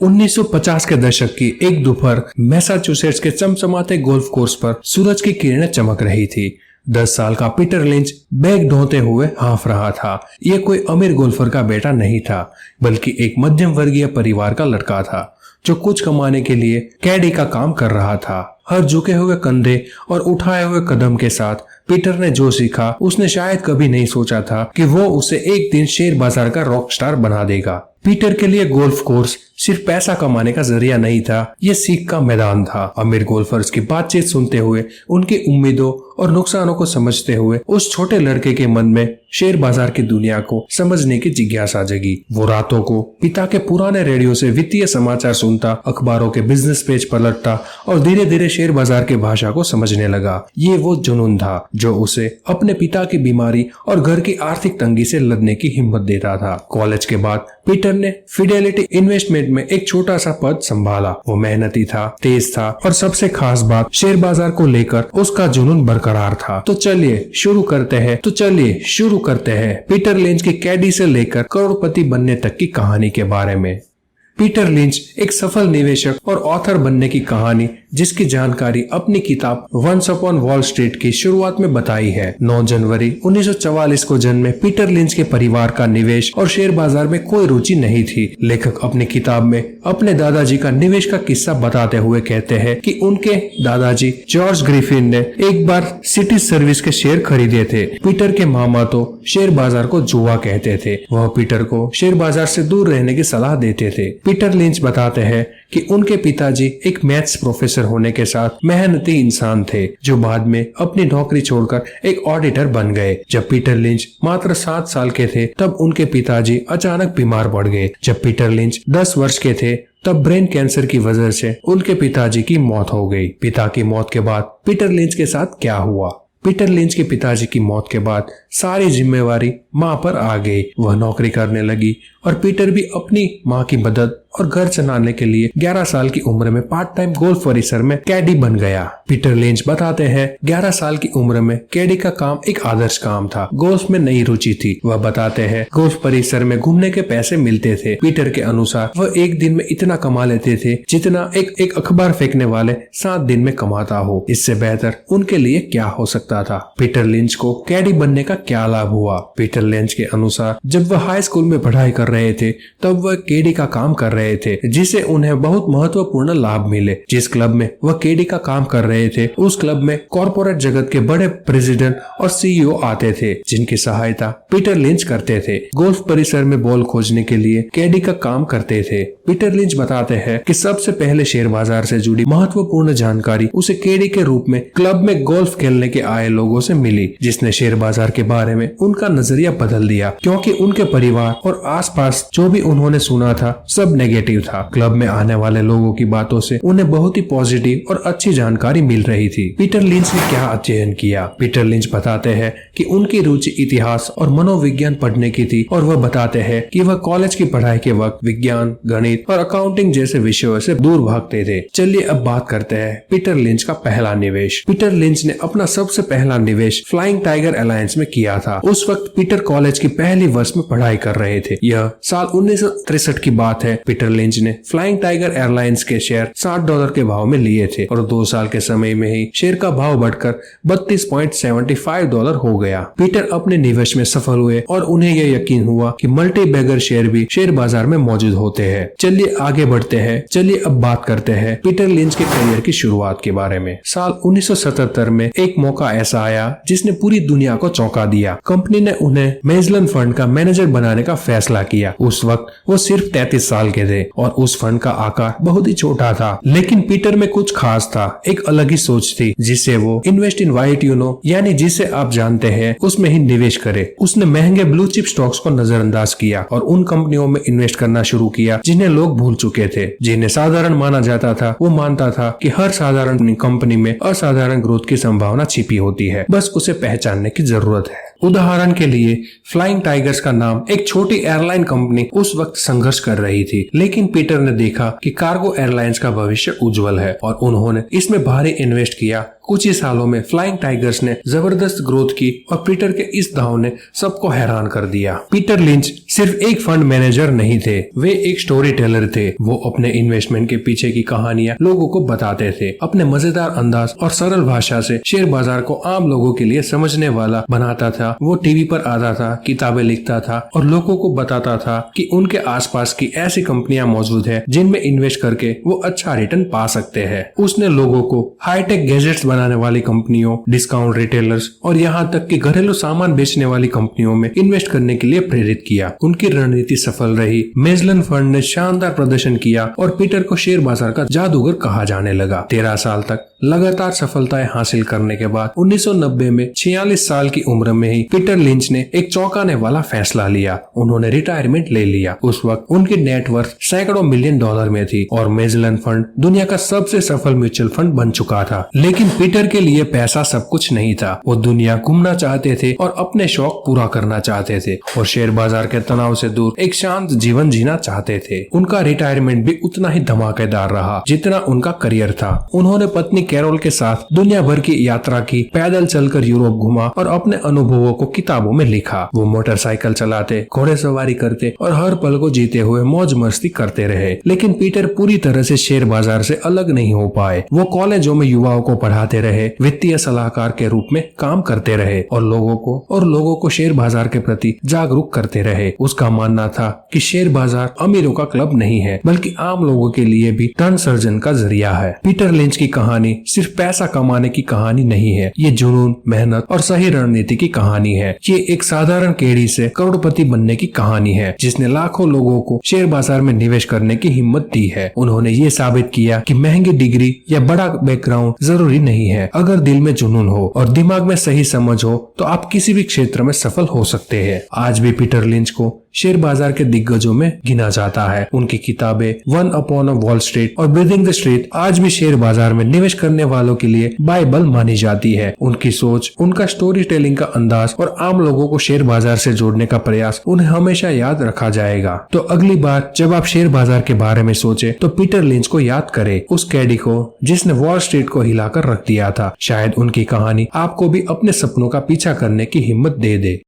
1950 के दशक की एक दोपहर मैसाचुसेट्स के चमचमाते गोल्फ कोर्स पर सूरज की किरणें चमक रही थी। 10 साल का पीटर लिंच बैग ढोते हुए हाँफ रहा था। यह कोई अमीर गोल्फर का बेटा नहीं था, बल्कि एक मध्यम वर्गीय परिवार का लड़का था जो कुछ कमाने के लिए कैडी का काम कर रहा था। हर झुके हुए कंधे और उठाए हुए कदम के साथ पीटर ने जो सीखा उसने शायद कभी नहीं सोचा था कि वो उसे एक दिन शेयर बाजार का रॉक स्टार बना देगा। पीटर के लिए गोल्फ कोर्स सिर्फ पैसा कमाने का जरिया नहीं था, यह सीख का मैदान था। अमीर गोल्फर्स की बातचीत सुनते हुए, उनकी उम्मीदों और नुकसानों को समझते हुए उस छोटे लड़के के मन में शेयर बाजार की दुनिया को समझने की जिज्ञासा जगी। वो रातों को पिता के पुराने रेडियो से वित्तीय समाचार सुनता, अखबारों के बिजनेस पेज पलटता और धीरे धीरे शेयर बाजार की भाषा को समझने लगा। ये वो जुनून था जो उसे अपने पिता की बीमारी और घर की आर्थिक तंगी से लड़ने की हिम्मत देता था। कॉलेज के बाद पीटर ने फिडेलिटी इन्वेस्टमेंट में एक छोटा सा पद संभाला। वो मेहनती था, तेज था और सबसे खास बात शेयर बाजार को लेकर उसका जुनून बरकरार था। तो चलिए शुरू करते हैं पीटर लिंच की कैडी से लेकर करोड़पति बनने तक की कहानी के बारे में। पीटर लिंच एक सफल निवेशक और ऑथर बनने की कहानी जिसकी जानकारी अपनी किताब वंस अपॉन वॉल स्ट्रीट की शुरुआत में बताई है। 9 जनवरी 1944 को जन्मे पीटर लिंच के परिवार का निवेश और शेयर बाजार में कोई रुचि नहीं थी। लेखक अपनी किताब में अपने दादाजी का निवेश का किस्सा बताते हुए कहते हैं कि उनके दादाजी जॉर्ज ग्रिफिन ने एक बार सिटी सर्विस के शेयर खरीदे थे। पीटर के मामा तो शेयर बाजार को जुआ कहते थे। वह पीटर को शेयर बाजार से दूर रहने की सलाह देते थे। पीटर लिंच बताते हैं कि उनके पिताजी एक मैथ्स प्रोफेसर होने के साथ मेहनती इंसान थे जो बाद में अपनी नौकरी छोड़कर एक ऑडिटर बन गए। जब पीटर लिंच मात्र 7 साल के थे तब उनके पिताजी अचानक बीमार पड़ गए। जब पीटर लिंच 10 वर्ष के थे तब ब्रेन कैंसर की वजह से उनके पिताजी की मौत हो गई। पिता की मौत के बाद पीटर लिंच के साथ क्या हुआ? पीटर लिंच के पिताजी की मौत के बाद सारी जिम्मेवारी मां पर आ गई। वह नौकरी करने लगी और पीटर भी अपनी मां की मदद और घर चलाने के लिए 11 साल की उम्र में पार्ट टाइम गोल्फ परिसर में कैडी बन गया। पीटर लिंच बताते हैं 11 साल की उम्र में कैडी का काम एक आदर्श काम था। गोल्फ में नई रुचि थी। वह बताते हैं गोल्फ परिसर में घूमने के पैसे मिलते थे। पीटर के अनुसार वह एक दिन में इतना कमा लेते थे जितना एक अखबार फेंकने वाले 7 दिन में कमाता हो। इससे बेहतर उनके लिए क्या हो सकता था? पीटर लिंच को कैडी बनने का क्या लाभ हुआ? पीटर लिंच के अनुसार जब वह हाई स्कूल में पढ़ाई कर रहे थे तब वह कैडी का काम कर रहे थे जिसे उन्हें बहुत महत्वपूर्ण लाभ मिले। जिस क्लब में वह कैडी का काम कर रहे थे उस क्लब में कॉर्पोरेट जगत के बड़े प्रेसिडेंट और सीईओ आते थे जिनकी सहायता पीटर लिंच करते थे। गोल्फ परिसर में बॉल खोजने के लिए कैडी का काम करते थे। पीटर लिंच बताते हैं कि सबसे पहले शेयर बाजार से जुड़ी महत्वपूर्ण जानकारी उसे कैडी के रूप में क्लब में गोल्फ खेलने के आए लोगों से मिली, जिसने शेयर बाजार के बारे में उनका नजरिया बदल दिया क्योंकि उनके परिवार और आसपास जो भी उन्होंने सुना था सब नेगेटिव था। क्लब में आने वाले लोगों की बातों से उन्हें बहुत ही पॉजिटिव और अच्छी जानकारी मिल रही थी। पीटर लिंच ने क्या अध्ययन किया? पीटर लिंच बताते हैं कि उनकी रुचि इतिहास और मनोविज्ञान पढ़ने की थी और वह बताते हैं कि वह कॉलेज की पढ़ाई के वक्त विज्ञान, गणित और अकाउंटिंग जैसे विषयों से दूर भागते थे। चलिए अब बात करते हैं पीटर लिंच का पहला निवेश। पीटर लिंच ने अपना सबसे पहला निवेश फ्लाइंग टाइगर एलायंस में किया था। उस वक्त पीटर कॉलेज की पहली वर्ष में पढ़ाई कर रहे थे। यह साल 1963 की बात है। पीटर लिंच ने फ्लाइंग टाइगर एयरलाइंस के शेयर $60 के भाव में लिए थे और 2 साल के समय में ही शेयर का भाव बढ़कर $32.75 हो गया। पीटर अपने निवेश में सफल हुए और उन्हें यह यकीन हुआ कि मल्टी बैगर शेयर भी शेयर बाजार में मौजूद होते हैं। चलिए आगे बढ़ते हैं। चलिए अब बात करते हैं पीटर लिंच के करियर की शुरुआत के बारे में। साल 1977 में एक मौका ऐसा आया जिसने पूरी दुनिया को चौंका दिया। कंपनी ने उन्हें मेजलन फंड का मैनेजर बनाने का फैसला किया। उस वक्त वो सिर्फ 33 साल के थे और उस फंड का आकार बहुत ही छोटा था, लेकिन पीटर में कुछ खास था। एक अलग ही सोच थी जिसे वो इन्वेस्ट इन वाइट यानी जिसे आप जानते हैं उसमें ही निवेश करे। उसने महंगे ब्लू चिप स्टॉक्स को नजरअंदाज किया और उन कंपनियों में इन्वेस्ट करना शुरू किया जिन्हें लोग भूल चुके थे। जिन्हें साधारण माना जाता था वो मानता था कि हर साधारण कंपनी में असाधारण ग्रोथ की संभावना छिपी होती है, बस उसे पहचानने की जरूरत है। उदाहरण के लिए फ्लाइंग टाइगर्स का नाम एक छोटी एयरलाइन कंपनी उस वक्त संघर्ष कर रही थी, लेकिन पीटर ने देखा कि कार्गो एयरलाइंस का भविष्य उज्जवल है और उन्होंने इसमें भारी इन्वेस्ट किया। कुछ ही सालों में फ्लाइंग टाइगर्स ने जबरदस्त ग्रोथ की और पीटर के इस दाव ने सबको हैरान कर दिया। पीटर लिंच सिर्फ एक फंड मैनेजर नहीं थे, वे एक स्टोरी टेलर थे। वो अपने इन्वेस्टमेंट के पीछे की कहानियां लोगों को बताते थे। अपने मजेदार अंदाज और सरल भाषा से शेयर बाजार को आम लोगों के लिए समझने वाला बनाता था। वो टीवी पर आता था, किताबें लिखता था और लोगों को बताता था कि उनके आसपास की ऐसी कंपनियां मौजूद है जिनमें इन्वेस्ट करके वो अच्छा रिटर्न पा सकते हैं। उसने लोगों को हाईटेक गैजेट्स बनाने वाली कंपनियों, डिस्काउंट रिटेलर्स और यहाँ तक कि घरेलू सामान बेचने वाली कंपनियों में इन्वेस्ट करने के लिए प्रेरित किया। उनकी रणनीति सफल रही। मेजलन फंड ने शानदार प्रदर्शन किया और पीटर को शेयर बाजार का जादूगर कहा जाने लगा। 13 साल तक लगातार सफलताएं हासिल करने के बाद 1990 में 46 साल की उम्र में ही पीटर लिंच ने एक चौंकाने वाला फैसला लिया। उन्होंने रिटायरमेंट ले लिया। उस वक्त उनकी नेटवर्थ सैकड़ों मिलियन डॉलर में थी और मेजलन फंड दुनिया का सबसे सफल म्यूचुअल फंड बन चुका था। लेकिन पीटर के लिए पैसा सब कुछ नहीं था। वो दुनिया घूमना चाहते थे और अपने शौक पूरा करना चाहते थे और शेयर बाजार के तनाव से दूर एक शांत जीवन जीना चाहते थे। उनका रिटायरमेंट भी उतना ही धमाकेदार रहा जितना उनका करियर था। उन्होंने पत्नी कैरोल के साथ दुनिया भर की यात्रा की, पैदल चलकर यूरोप घुमा और अपने अनुभवों को किताबों में लिखा। वो मोटरसाइकिल चलाते, घोड़ेसवारी करते और हर पल को जीते हुए मौज मस्ती करते रहे। लेकिन पीटर पूरी तरह से शेयर बाजार से अलग नहीं हो पाए। वो कॉलेजों में युवाओं को पढ़ाते रहे, वित्तीय सलाहकार के रूप में काम करते रहे और लोगों को शेयर बाजार के प्रति जागरूक करते रहे। उसका मानना था कि शेयर बाजार अमीरों का क्लब नहीं है बल्कि आम लोगों के लिए भी धन सृजन का जरिया है। पीटर लिंच की कहानी सिर्फ पैसा कमाने की कहानी नहीं है, ये जुनून, मेहनत और सही रणनीति की कहानी है। ये एक साधारण केड़ी से करोड़पति बनने की कहानी है जिसने लाखों लोगों को शेयर बाजार में निवेश करने की हिम्मत दी है। उन्होंने ये साबित किया कि महंगी डिग्री या बड़ा बैकग्राउंड जरूरी नहीं है। अगर दिल में जुनून हो और दिमाग में सही समझ हो तो आप किसी भी क्षेत्र में सफल हो सकते हैं। आज भी पीटर लिंच को शेयर बाजार के दिग्गजों में गिना जाता है। उनकी किताबें one upon a wall street और ब्रीदिंग द स्ट्रीट आज भी शेयर बाजार में निवेश करने वालों के लिए बाइबल मानी जाती है। उनकी सोच, उनका स्टोरी टेलिंग का अंदाज और आम लोगों को शेयर बाजार से जोड़ने का प्रयास उन्हें हमेशा याद रखा जाएगा। तो अगली बार जब आप शेयर बाजार के बारे में सोचे तो पीटर लिंच को याद करें, उस कैडी को जिसने वॉल स्ट्रीट को हिलाकर रख दिया था। शायद उनकी कहानी आपको भी अपने सपनों का पीछा करने की हिम्मत दे दे।